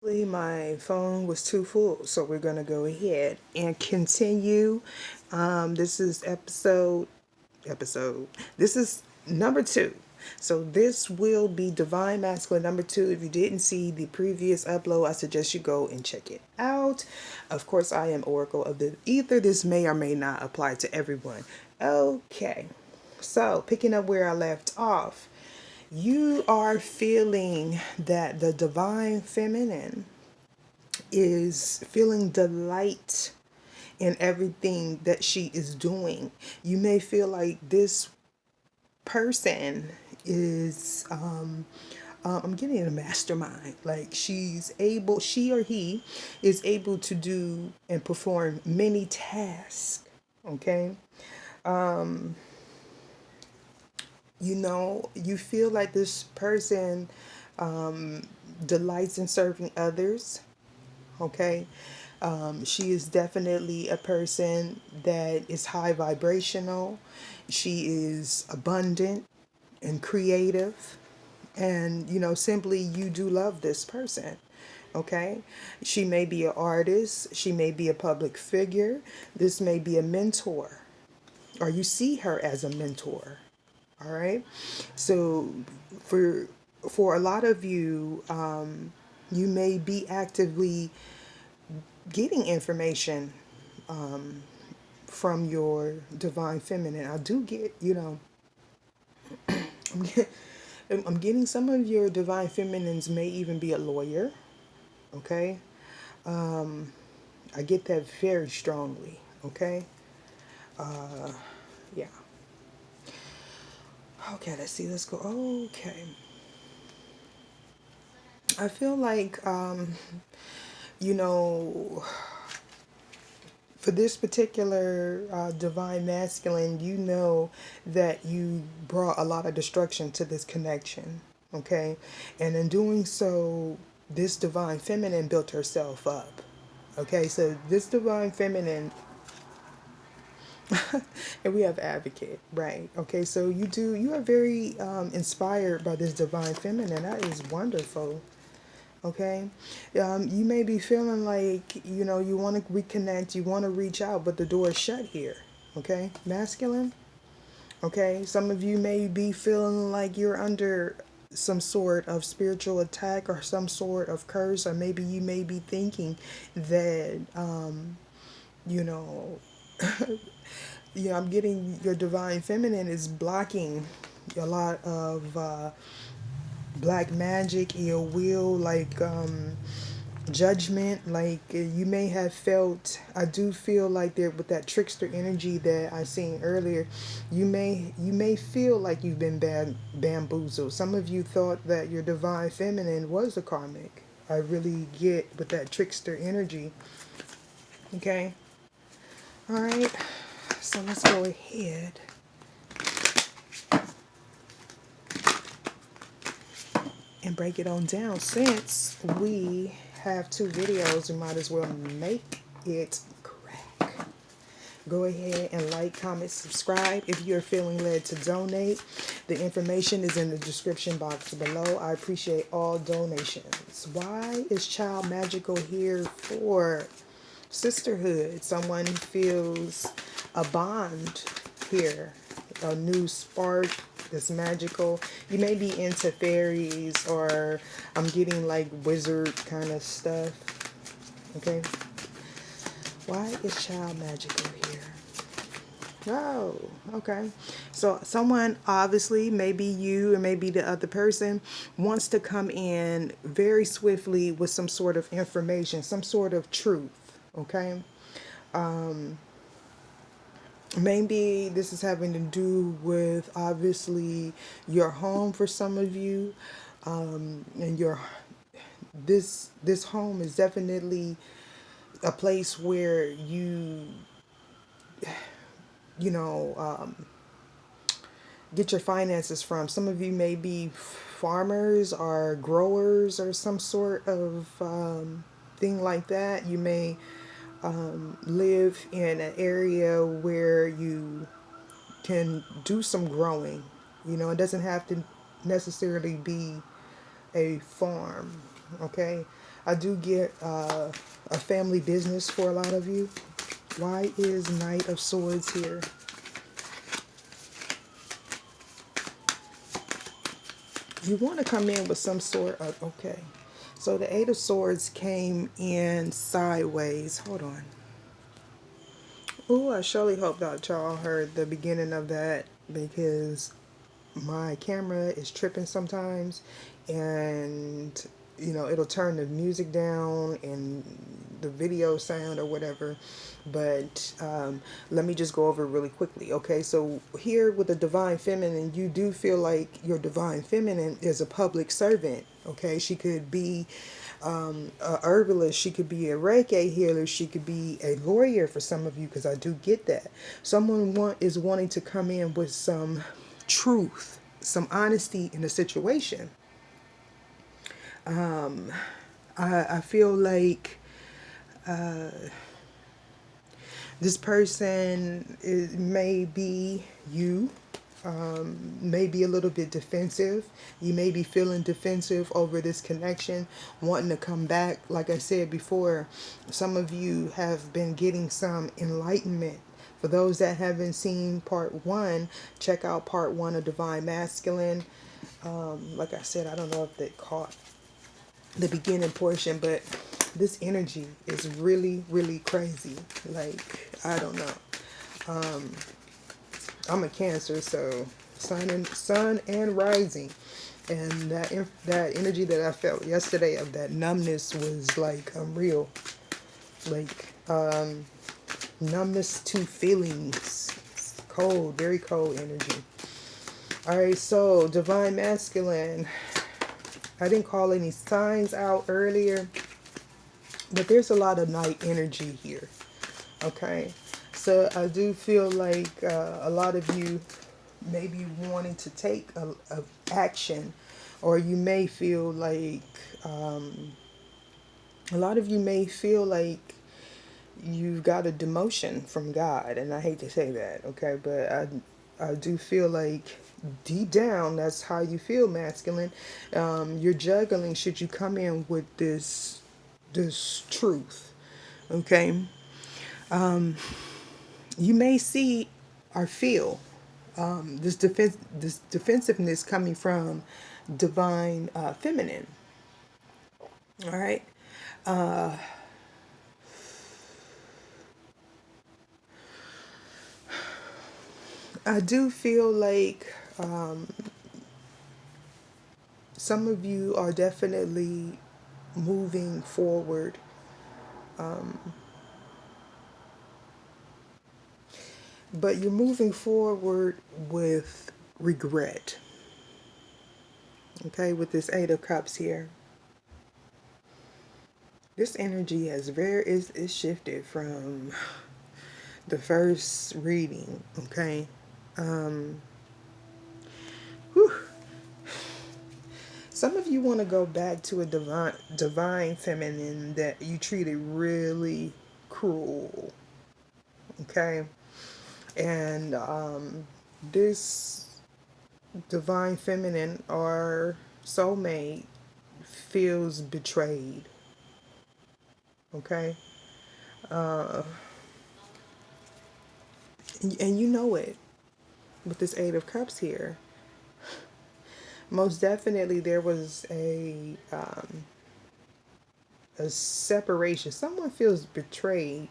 My phone was too full, so we're going to go ahead and continue. This is episode. This is number 2. So this will be Divine Masculine number 2. If you didn't see the previous upload, I suggest you go and check it out. Of course, I am Oracle of the Ether. This may or may not apply to everyone. Okay. So, picking up where I left off, you are feeling that the divine feminine is feeling delight in everything that she is doing. You may feel like this person is I'm getting a mastermind. Like she or he is able to do and perform many tasks. Okay. You feel like this person delights in serving others. Okay. She is definitely a person that is high vibrational. She is abundant and creative. And, simply you do love this person. Okay. She may be an artist. She may be a public figure. This may be a mentor, or you see her as a mentor. All right. So for a lot of you, you may be actively getting information from your divine feminine. I do get, I'm, get, I'm getting some of your divine feminines may even be a lawyer. Okay. I get that very strongly. Okay. Yeah. Okay. Let's see. Let's go. Okay. I feel like, you know, for this particular divine masculine, you know that you brought a lot of destruction to this connection, okay? And in doing so, this divine feminine built herself up, okay? So this divine feminine, and we have advocate, right? Okay, so you are very inspired by this divine feminine. That is wonderful. Okay. You may be feeling like, you want to reconnect, you want to reach out, but the door is shut here. Okay. Masculine. Okay. Some of you may be feeling like you're under some sort of spiritual attack or some sort of curse, or maybe you may be thinking that, you know, I'm getting your divine feminine is blocking a lot of black magic, ill will, like judgment. Like you may have felt, I do feel like there with that trickster energy that I seen earlier, you may feel like you've been bamboozled. Some of you thought that your divine feminine was a karmic. I really get with that trickster energy. Okay. All right. So let's go ahead and break it on down. Since we have 2 videos, we might as well make it crack. Go ahead and like, comment, subscribe. If you're feeling led to donate, the information is in the description box below. I appreciate all donations. Why is Child Magical here for? Sisterhood. Someone feels a bond here, a new spark that's magical. You may be into fairies, or I'm getting like wizard kind of stuff. Okay. Why is child magical here? Oh, okay. So someone, obviously, maybe you or maybe the other person, wants to come in very swiftly with some sort of information, some sort of truth. Okay. Maybe this is having to do with, obviously, your home for some of you, and this home is definitely a place where you know get your finances from. Some of you may be farmers or growers or some sort of thing like that. You may live in an area where you can do some growing. It doesn't have to necessarily be a farm. Okay. I do get a family business for a lot of you. Why is Knight of Swords here? You want to come in with some sort of, okay. So the Eight of Swords came in sideways. Hold on. Oh, I surely hope that y'all heard the beginning of that, because my camera is tripping sometimes, and it'll turn the music down and the video sound or whatever. But let me just go over it really quickly. Okay, so here with the divine feminine, you do feel like your divine feminine is a public servant. Okay, she could be a herbalist, she could be a Reiki healer, she could be a lawyer for some of you, because I do get that. Someone is wanting to come in with some truth, some honesty in the situation. I feel like this person may be you, may be a little bit defensive. You may be feeling defensive over this connection, wanting to come back. Like I said before, some of you have been getting some enlightenment. For those that haven't seen part 1, check out part 1 of Divine Masculine. Like I said, I don't know if they caught the beginning portion, but this energy is really, really crazy. Like, I don't know. I'm a Cancer, so sun and rising, and that energy that I felt yesterday of that numbness was like unreal. Like numbness to feelings. It's cold, very cold energy. All right, so divine masculine. I didn't call any signs out earlier, but there's a lot of night energy here. Okay, so I do feel like a lot of you may be wanting to take a action, or you may feel like a lot of you may feel like you've got a demotion from God, and I hate to say that, okay, but I do feel like deep down that's how you feel, masculine. You're juggling. Should you come in with this truth, okay? You may see or feel this defensiveness coming from divine feminine. All right. I do feel like some of you are definitely moving forward. But you're moving forward with regret. Okay, with this Eight of Cups here. This energy is shifted from the first reading, okay? Whew. Some of you want to go back to a divine feminine that you treated really cruel, okay? And this divine feminine or soulmate feels betrayed, okay? And you know it with this Eight of Cups here. Most definitely there was a separation. Someone feels betrayed.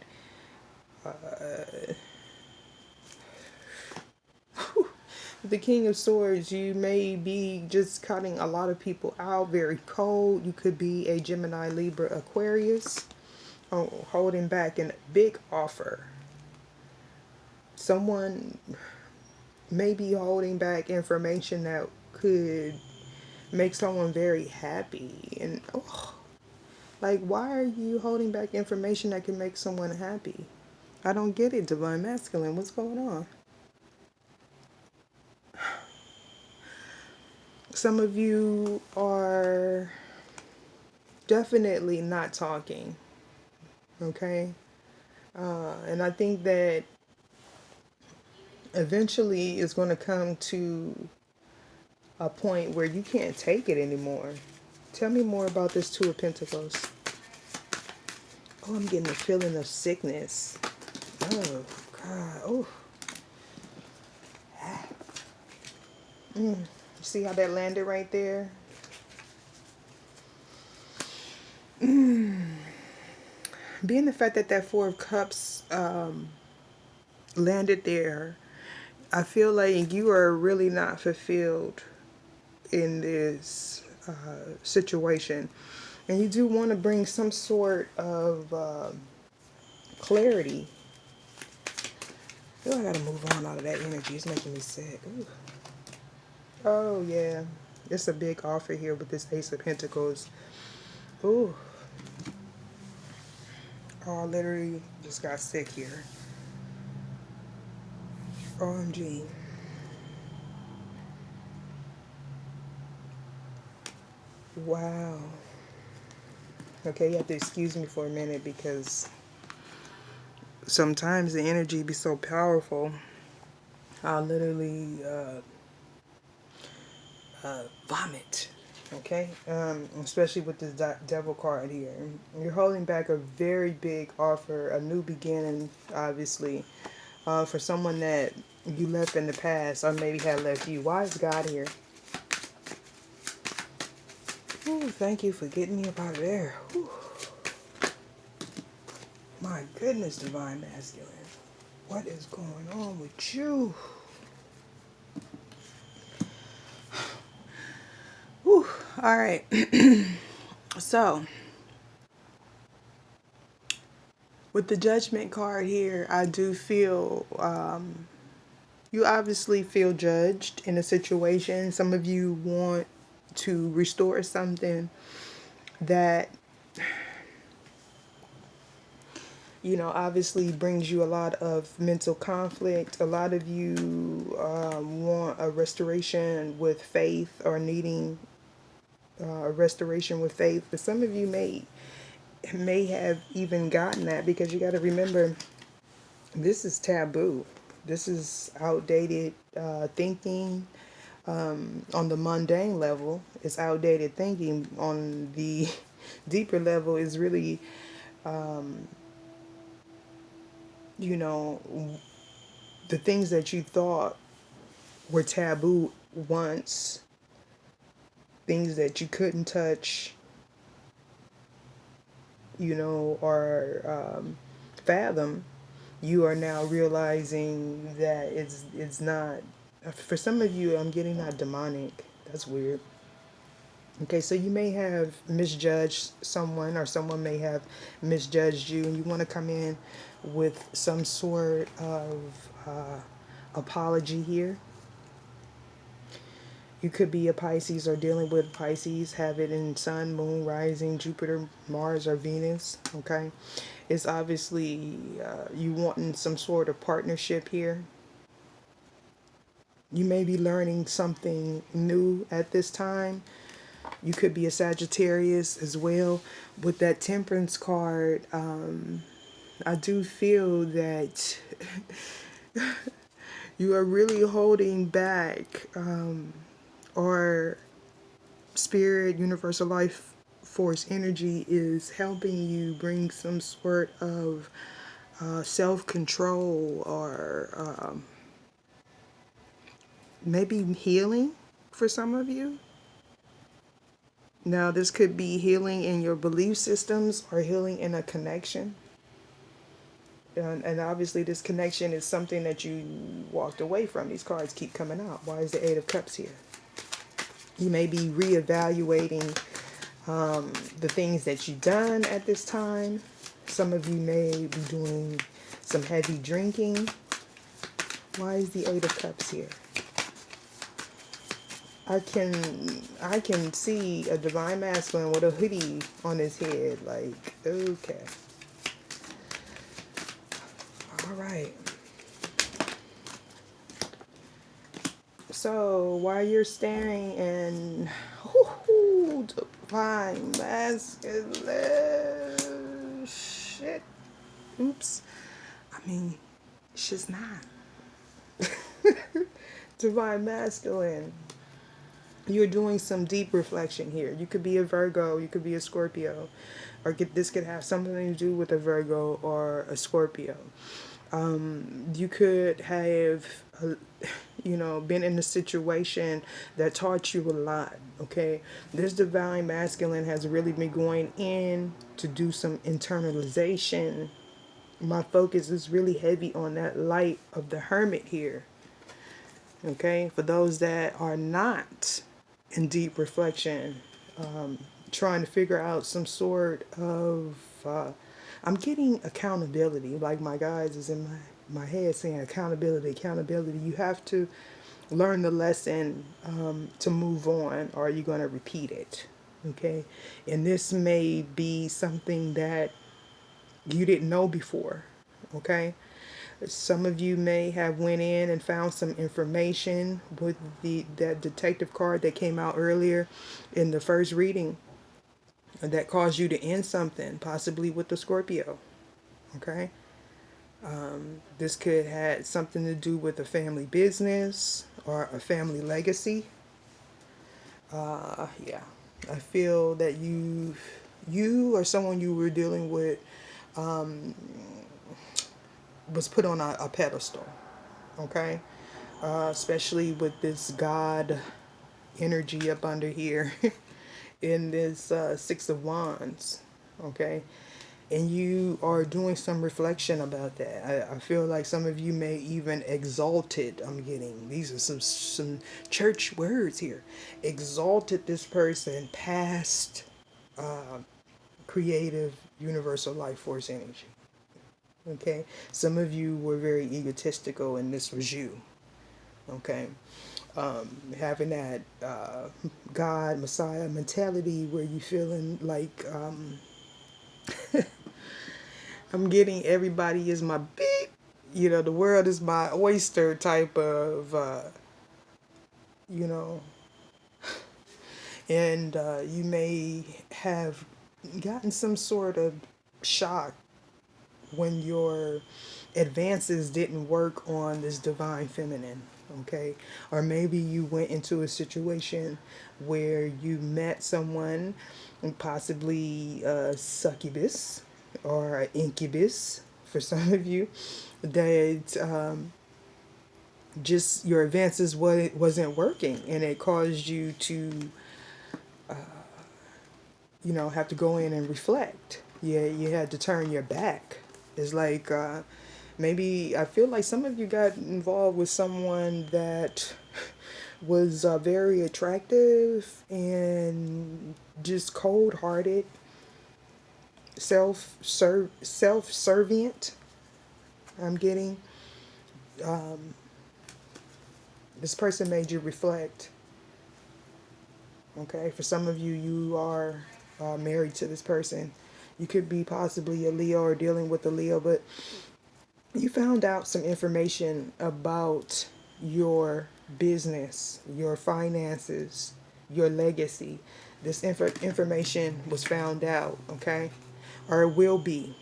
The King of Swords, you may be just cutting a lot of people out, very cold. You could be a Gemini, Libra, Aquarius, holding back a big offer. Someone may be holding back information that could make someone very happy. And like, why are you holding back information that can make someone happy? I don't get it, divine masculine. What's going on? Some of you are definitely not talking, okay? And I think that eventually it's going to come to a point where you can't take it anymore. Tell me more about this Two of Pentacles. Oh, I'm getting a feeling of sickness. Oh, God. Oh. See how that landed right there? Being the fact that that Four of Cups landed there, I feel like you are really not fulfilled in this situation. And you do want to bring some sort of clarity. Oh, I gotta move on out of that energy. It's making me sick. Ooh. Oh, yeah. It's a big offer here with this Ace of Pentacles. Ooh. Oh, I literally just got sick here. OMG. Wow. Okay, you have to excuse me for a minute because sometimes the energy be so powerful. I'll literally vomit. Okay, especially with this devil card here. You're holding back a very big offer, a new beginning, obviously, for someone that you left in the past or maybe had left you. Why is God here? Ooh, thank you for getting me up out of there. Ooh. My goodness, Divine Masculine. What is going on with you? Whew. All right. So, with the Judgment card here, I do feel you obviously feel judged in a situation. Some of you want to restore something that, you know, obviously brings you a lot of mental conflict. A lot of you want a restoration with faith or needing a restoration with faith. But some of you may have even gotten that because you got to remember this is taboo. This is outdated thinking. On the mundane level, it's outdated thinking. On the deeper level, is really, you know, the things that you thought were taboo once, things that you couldn't touch, you know, or fathom. You are now realizing that it's not. For some of you, I'm getting that demonic. That's weird. Okay, so you may have misjudged someone, or someone may have misjudged you, and you want to come in with some sort of apology here. You could be a Pisces or dealing with Pisces, have it in Sun, Moon, Rising, Jupiter, Mars, or Venus. Okay, it's obviously you wanting some sort of partnership here. You may be learning something new at this time. You could be a Sagittarius as well. With that Temperance card, I do feel that you are really holding back, or Spirit, Universal Life Force energy is helping you bring some sort of self-control, or maybe healing for some of you. Now, this could be healing in your belief systems or healing in a connection. And obviously, this connection is something that you walked away from. These cards keep coming out. Why is the Eight of Cups here? You may be reevaluating the things that you've done at this time. Some of you may be doing some heavy drinking. Why is the Eight of Cups here? I can see a Divine Masculine with a hoodie on his head. Like, okay. All right. So while you're staring and Divine Masculine shit. Oops. I mean, she's not. Divine Masculine. You're doing some deep reflection here. You could be a Virgo, you could be a Scorpio. or this could have something to do with a Virgo or a Scorpio. You could have, been in a situation that taught you a lot. Okay, this divine masculine has really been going in to do some internalization. My focus is really heavy on that light of the hermit here. Okay, for those that are not in deep reflection, trying to figure out some sort of, I'm getting accountability. Like my guys is in my head saying accountability, accountability. You have to learn the lesson to move on, or you're going to repeat it. Okay, and this may be something that you didn't know before. Okay, some of you may have went in and found some information with that detective card that came out earlier in the first reading that caused you to end something, possibly with the Scorpio. Okay, this could have something to do with a family business or a family legacy. Yeah, I feel that you or someone you were dealing with was put on a pedestal. Okay, especially with this God energy up under here in this Six of Wands. Okay, and you are doing some reflection about that. I feel like some of you may even exalted. I'm getting these are some church words here. Exalted this person past creative universal life force energy. Okay, some of you were very egotistical, and this was you. Okay, having that God Messiah mentality where you feeling like I'm getting everybody is my big, the world is my oyster type of, you know, and you may have gotten some sort of shock when your advances didn't work on this divine feminine. Okay, or maybe you went into a situation where you met someone, possibly a succubus or an incubus for some of you, that just your advances wasn't working, and it caused you to have to go in and reflect. Yeah, you had to turn your back. It's like maybe I feel like some of you got involved with someone that was very attractive and just cold-hearted, self-servient. I'm getting this person made you reflect. Okay, for some of you, you are married to this person. You could be possibly a Leo or dealing with a Leo, but you found out some information about your business, your finances, your legacy. This information was found out, okay? Or it will be.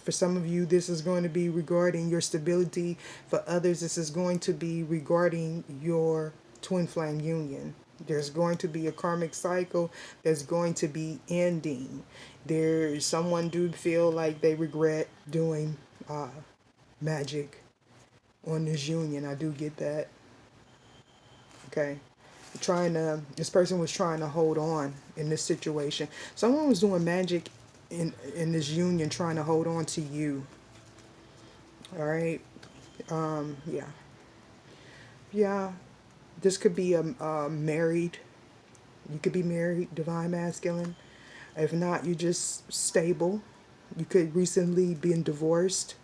For some of you, this is going to be regarding your stability. For others, this is going to be regarding your twin flame union. There's going to be a karmic cycle that's going to be ending. There's someone do feel like they regret doing magic on this union. I do get that. Okay. This person was trying to hold on in this situation. Someone was doing magic in this union, trying to hold on to you. All right. Yeah. Yeah. This could be a married. You could be married, divine masculine. If not, you're just stable. You could recently been divorced.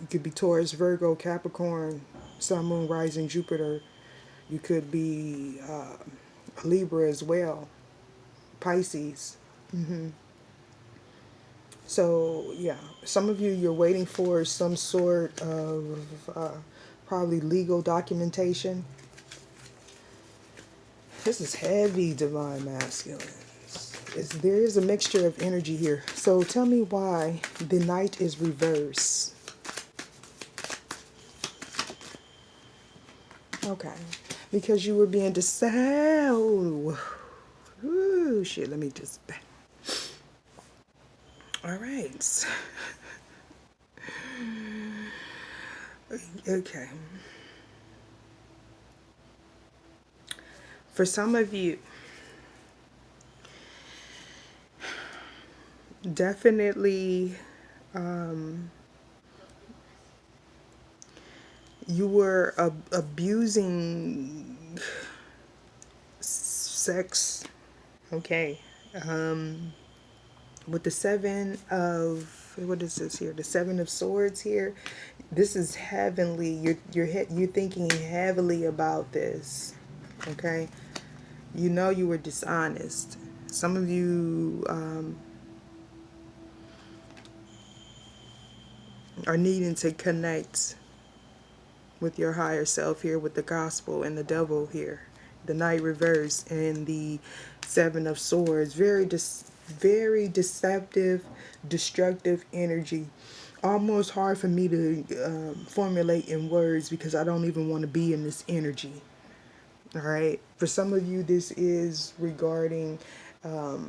You could be Taurus, Virgo, Capricorn, Sun, Moon, Rising, Jupiter. You could be Libra as well, Pisces. So yeah, some of you, you're waiting for some sort of probably legal documentation. This is heavy, divine masculine. There is a mixture of energy here. So tell me why the Knight is reverse. Okay. Because you were being deceived. Ooh, shit, let me just... All right. Okay. For some of you, definitely you were abusing sex. Okay. With the seven of, what is this here? The seven of swords here. This is heavenly. You're thinking heavily about this. Okay. You know you were dishonest. Some of you are needing to connect with your higher self here, with the gospel and the devil here, the knight reverse and the seven of swords. Very deceptive, destructive energy. Almost hard for me to formulate in words because I don't even want to be in this energy. All right. For some of you, this is regarding a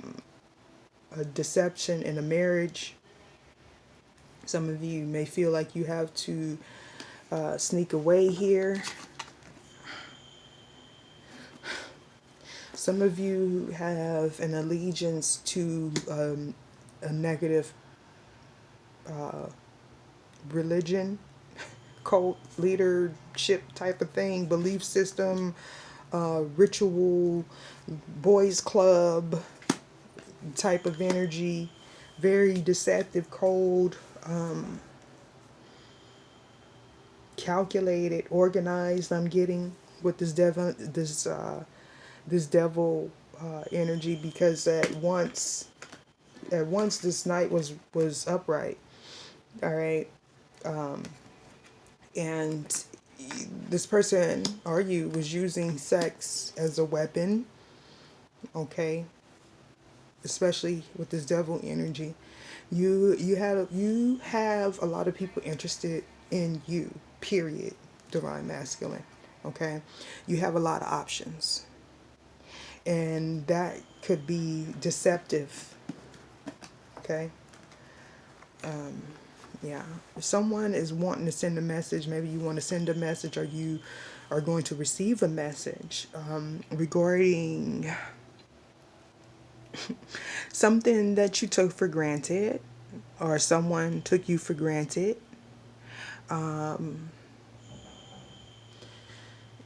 deception in a marriage. Some of you may feel like you have to sneak away here. Some of you have an allegiance to a negative religion, cult, leadership type of thing, belief system, ritual, boys club type of energy, very deceptive, cold, calculated, organized. I'm getting with this devil energy, because at once this knight was upright. All right. And this person or you was using sex as a weapon. Okay. Especially with this devil energy, you have a lot of people interested in you, period. Divine masculine. Okay. You have a lot of options, and that could be deceptive. Okay. Yeah. If someone is wanting to send a message, maybe you want to send a message, or you are going to receive a message regarding something that you took for granted, or someone took you for granted.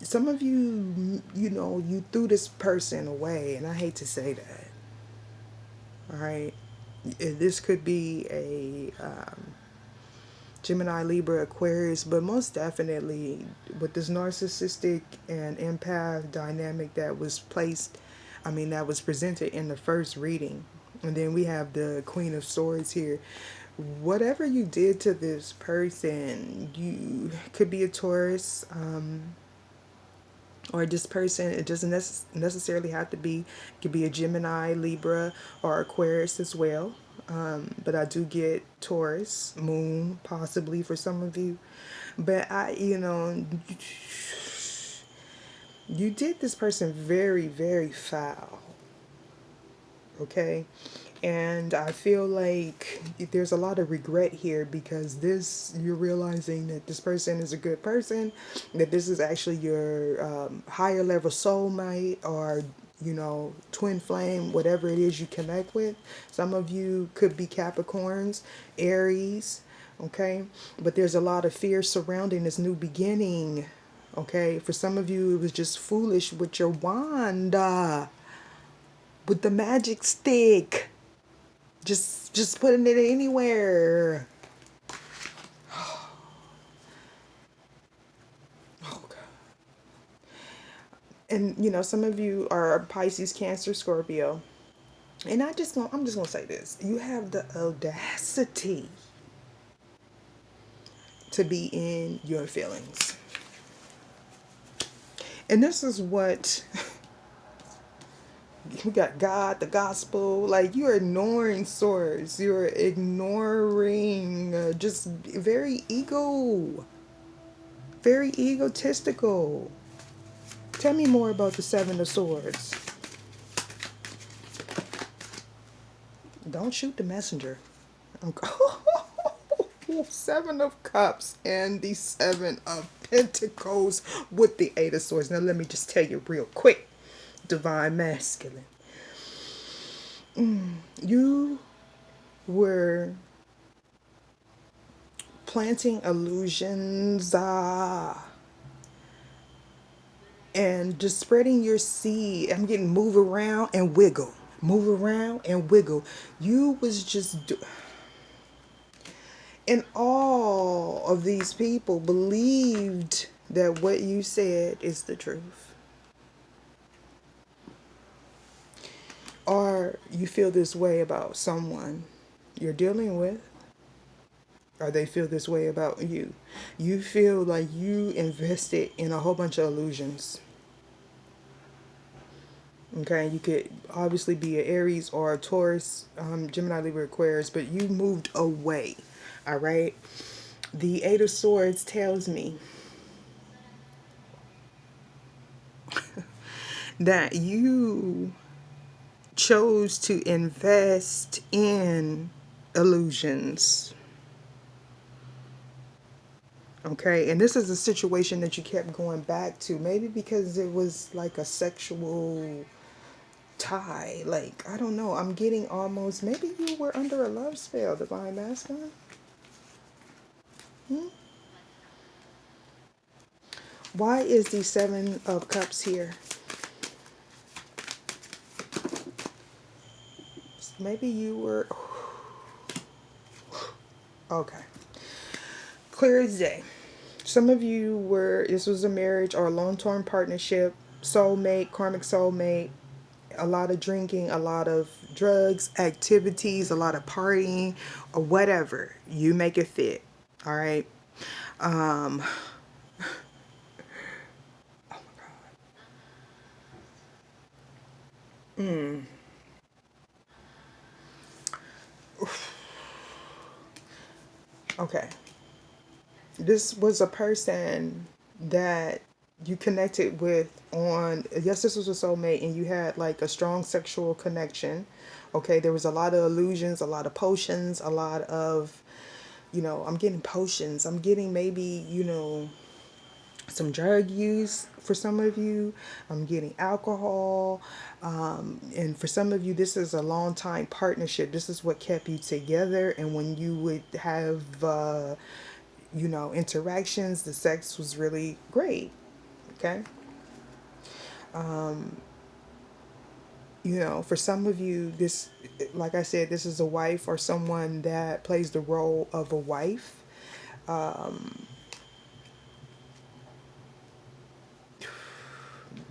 Some of you, you threw this person away, and I hate to say that. All right. This could be a Gemini, Libra, Aquarius, but most definitely with this narcissistic and empath dynamic that was presented in the first reading. And then we have the Queen of Swords here. Whatever you did to this person, you could be a Taurus, or this person, it doesn't necessarily have to be, it could be a Gemini, Libra, or Aquarius as well. But I do get Taurus, Moon, possibly for some of you. But you did this person very, very foul. Okay. And I feel like there's a lot of regret here, because you're realizing that this person is a good person, that this is actually your higher level soulmate, or twin flame, whatever it is you connect with. Some of you could be Capricorns, Aries, okay? But there's a lot of fear surrounding this new beginning, okay? For some of you, it was just foolish with your wand, with the magic stick. Just putting it anywhere. Oh God. And some of you are Pisces, Cancer, Scorpio. And I'm just gonna say this. You have the audacity to be in your feelings. And this is what we got: God, the gospel. Like, you're ignoring source. You're ignoring just very egotistical. Tell me more about the Seven of Swords. Don't shoot the messenger. Okay. Seven of Cups and the Seven of Pentacles with the Eight of Swords. Now let me just tell you real quick, Divine Masculine. You were planting illusions and just spreading your seed. I'm getting move around and wiggle. Move around and wiggle. You was just and all of these people believed that what you said is the truth. Or you feel this way about someone you're dealing with, or they feel this way about you. You feel like you invested in a whole bunch of illusions. Okay, you could obviously be an Aries or a Taurus, Gemini, Libra, Aquarius, but you moved away. All right. The Eight of Swords tells me that you chose to invest in illusions. Okay, and this is a situation that you kept going back to, maybe because it was like a sexual tie. Like, I don't know, I'm getting almost, maybe you were under a love spell, Divine Masculine. Why is the Seven of Cups here? Maybe you were, okay, clear as day. Some of you were, this was a marriage or a long-term partnership, soulmate, karmic soulmate, a lot of drinking, a lot of drugs, activities, a lot of partying, or whatever. You make it fit. All right. Um, okay. This was a person that you connected with on, yes, this was a soulmate, and you had like a strong sexual connection. Okay, there was a lot of illusions, a lot of potions, a lot of, I'm getting potions. I'm getting maybe, some drug use for some of you. I'm getting alcohol. And for some of you, this is a long time partnership. This is what kept you together. And when you would have, interactions, the sex was really great. Okay. For some of you, this, like I said, this is a wife or someone that plays the role of a wife.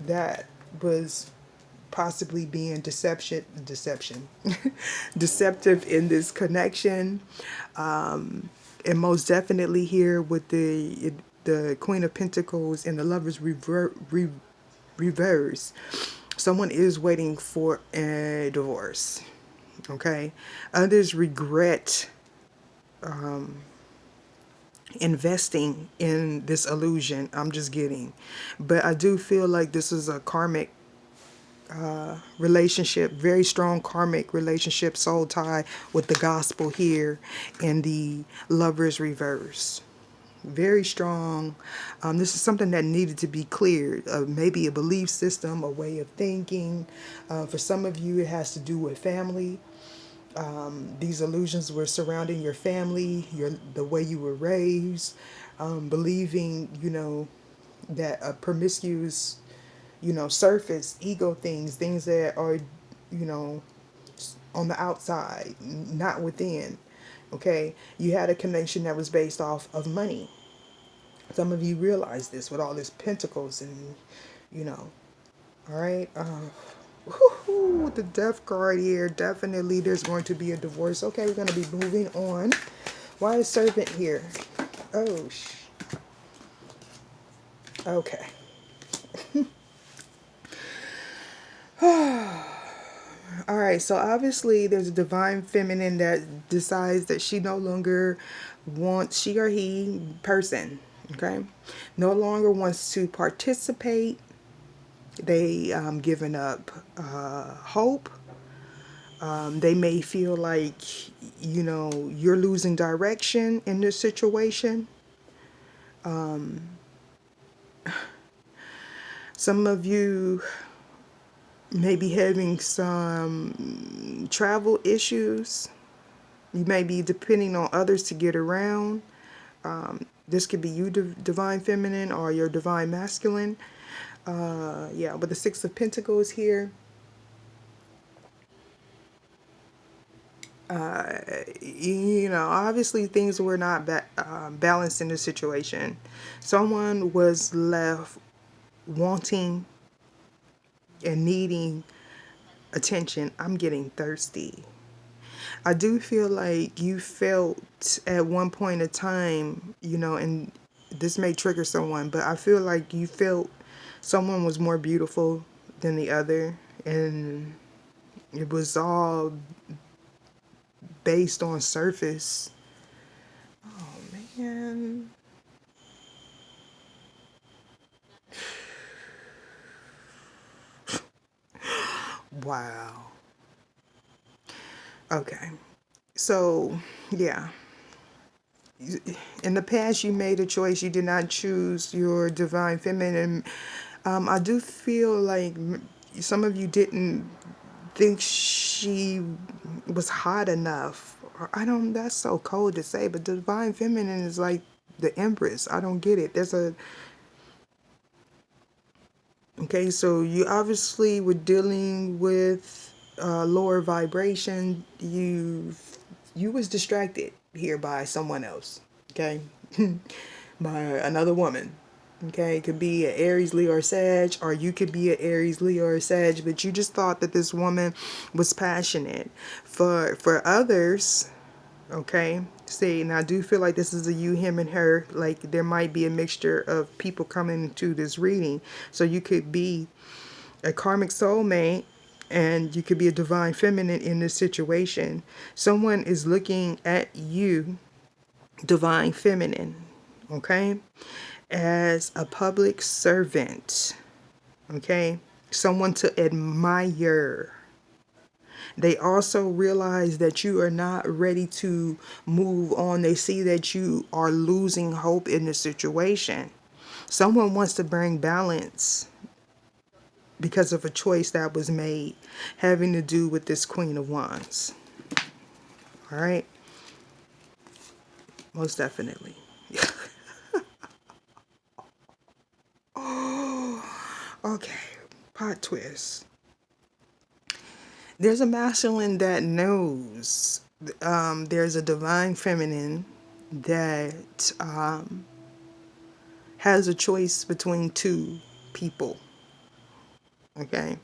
That was possibly being deceptive in this connection. And most definitely here with the Queen of Pentacles and the Lovers reverse, someone is waiting for a divorce. Okay, others regret investing in this illusion. I'm just getting, but I do feel like this is a karmic relationship, very strong karmic relationship, soul tie with the gospel here and the Lovers reverse. Very strong. This is something that needed to be cleared. Maybe a belief system, a way of thinking. For some of you, it has to do with family. These illusions were surrounding your family, the way you were raised, believing, that a promiscuous, surface, ego things that are, you know, on the outside, not within. Okay, you had a connection that was based off of money. Some of you realize this with all this pentacles and, you know, all right. With the death card here, definitely there's going to be a divorce. Okay, we're going to be moving on. Why is servant here? Oh, okay. All right, so obviously there's a divine feminine that decides that she no longer wants, she or he, person, okay, no longer wants to participate. They given up hope. They may feel like you know, you're losing direction in this situation. Some of you may be having some travel issues. You may be depending on others to get around. This could be you, divine feminine, or your divine masculine. Yeah, with the Six of Pentacles here. You know, obviously things were not balanced in the situation. Someone was left wanting and needing attention. I'm getting thirsty. I do feel like you felt at one point in time, you know, and this may trigger someone, but I feel like you felt someone was more beautiful than the other, and it was all based on surface. Oh man. Wow. Okay. So, yeah. In the past, you made a choice. You did not choose your divine feminine. I do feel like some of you didn't think she was hot enough. I don't, that's so cold to say, but divine feminine is like the empress. I don't get it. Okay, so you obviously were dealing with lower vibration. You was distracted here by someone else. Okay, by another woman. Okay, it could be an Aries, Leo, or Sag, or you could be an Aries, Leo, or Sag, but you just thought that this woman was passionate. For others, okay, see, and I do feel like this is a you, him, and her. Like there might be a mixture of people coming into this reading. So you could be a karmic soulmate, and you could be a divine feminine in this situation. Someone is looking at you, divine feminine, okay, as a public servant, okay, someone to admire. They also realize that you are not ready to move on. They see that you are losing hope in the situation. Someone wants to bring balance because of a choice that was made having to do with this Queen of Wands. All right? Most definitely. Okay, plot twist. There's a masculine that knows. There's a divine feminine that has a choice between two people. Okay?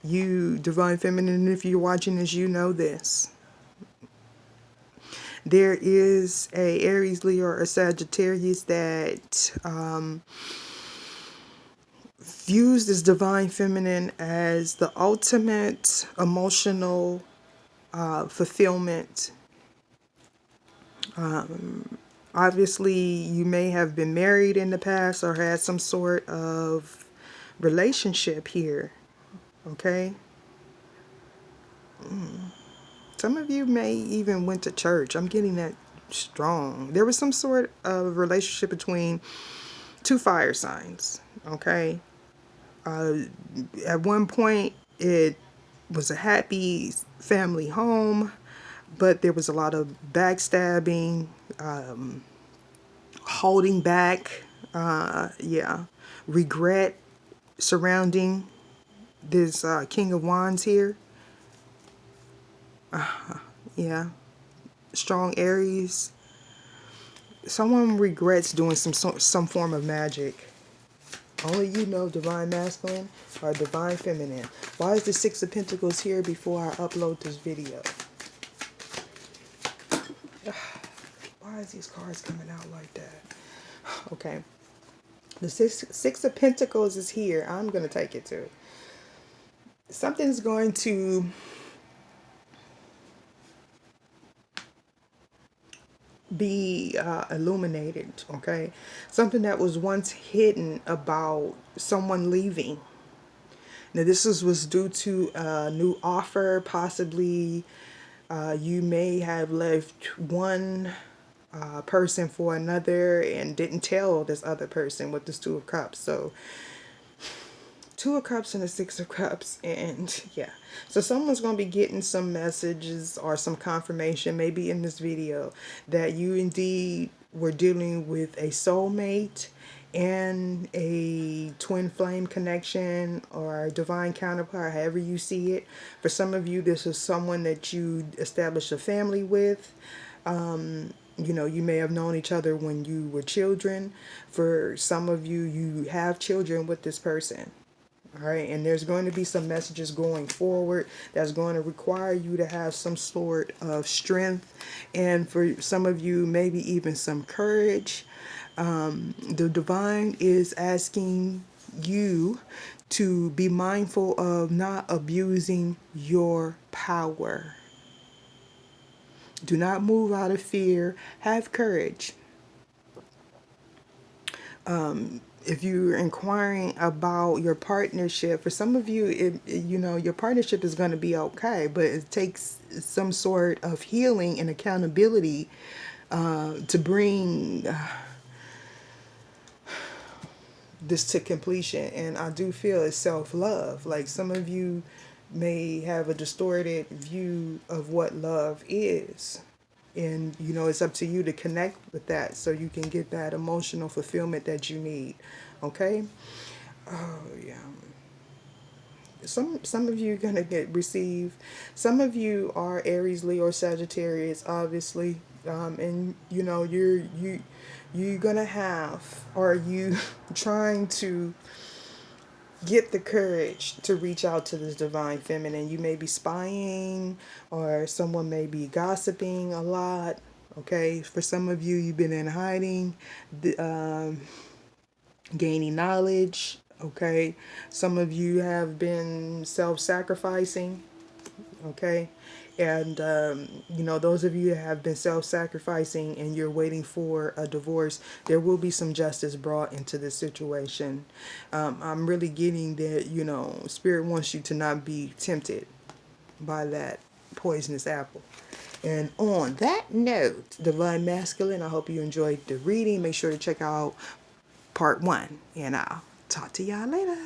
You, divine feminine, if you're watching this, you know this. There is a Aries, Leo, or Sagittarius that views this divine feminine as the ultimate emotional fulfillment. Obviously, you may have been married in the past or had some sort of relationship here. Okay? Some of you may even went to church. I'm getting that strong. There was some sort of relationship between two fire signs. Okay? At one point, it was a happy family home, but there was a lot of backstabbing, holding back, yeah, regret surrounding this King of Wands here. Yeah, strong Aries. Someone regrets doing some form of magic. Only you know, divine masculine or divine feminine. Why is the Six of Pentacles here before I upload this video? Why is these cards coming out like that? Okay. The Six of Pentacles is here. I'm going to take it too. Something's going to be illuminated, okay? Something that was once hidden about someone leaving. Now, this was due to a new offer, possibly You may have left one person for another and didn't tell this other person with this Two of Cups. So Two of Cups and a Six of Cups, and yeah. So someone's going to be getting some messages or some confirmation, maybe in this video, that you indeed were dealing with a soulmate and a twin flame connection or a divine counterpart, however you see it. For some of you, this is someone that you established a family with. You know, you may have known each other when you were children. For some of you, you have children with this person. All right, and there's going to be some messages going forward that's going to require you to have some sort of strength, and for some of you, maybe even some courage. The divine is asking you to be mindful of not abusing your power. Do not move out of fear. Have courage. If you're inquiring about your partnership, for some of you, you know, your partnership is going to be okay, but it takes some sort of healing and accountability to bring this to completion. And I do feel it's self-love. Like, some of you may have a distorted view of what love is. And, you know, it's up to you to connect with that so you can get that emotional fulfillment that you need. Okay? Oh, yeah. Some of you are going to receive. Some of you are Aries, Leo, or Sagittarius, obviously. And, you know, you're going to have, or are you trying to get the courage to reach out to this divine feminine. You may be spying, or someone may be gossiping a lot. Okay, for some of you, you've been in hiding, gaining knowledge. Okay, some of you have been self-sacrificing. Okay, and you know, those of you that have been self-sacrificing and you're waiting for a divorce, there will be some justice brought into this situation. I'm really getting that, you know, Spirit wants you to not be tempted by that poisonous apple. And on that note, Divine Masculine, I hope you enjoyed the reading. Make sure to check out part 1, and I'll talk to y'all later.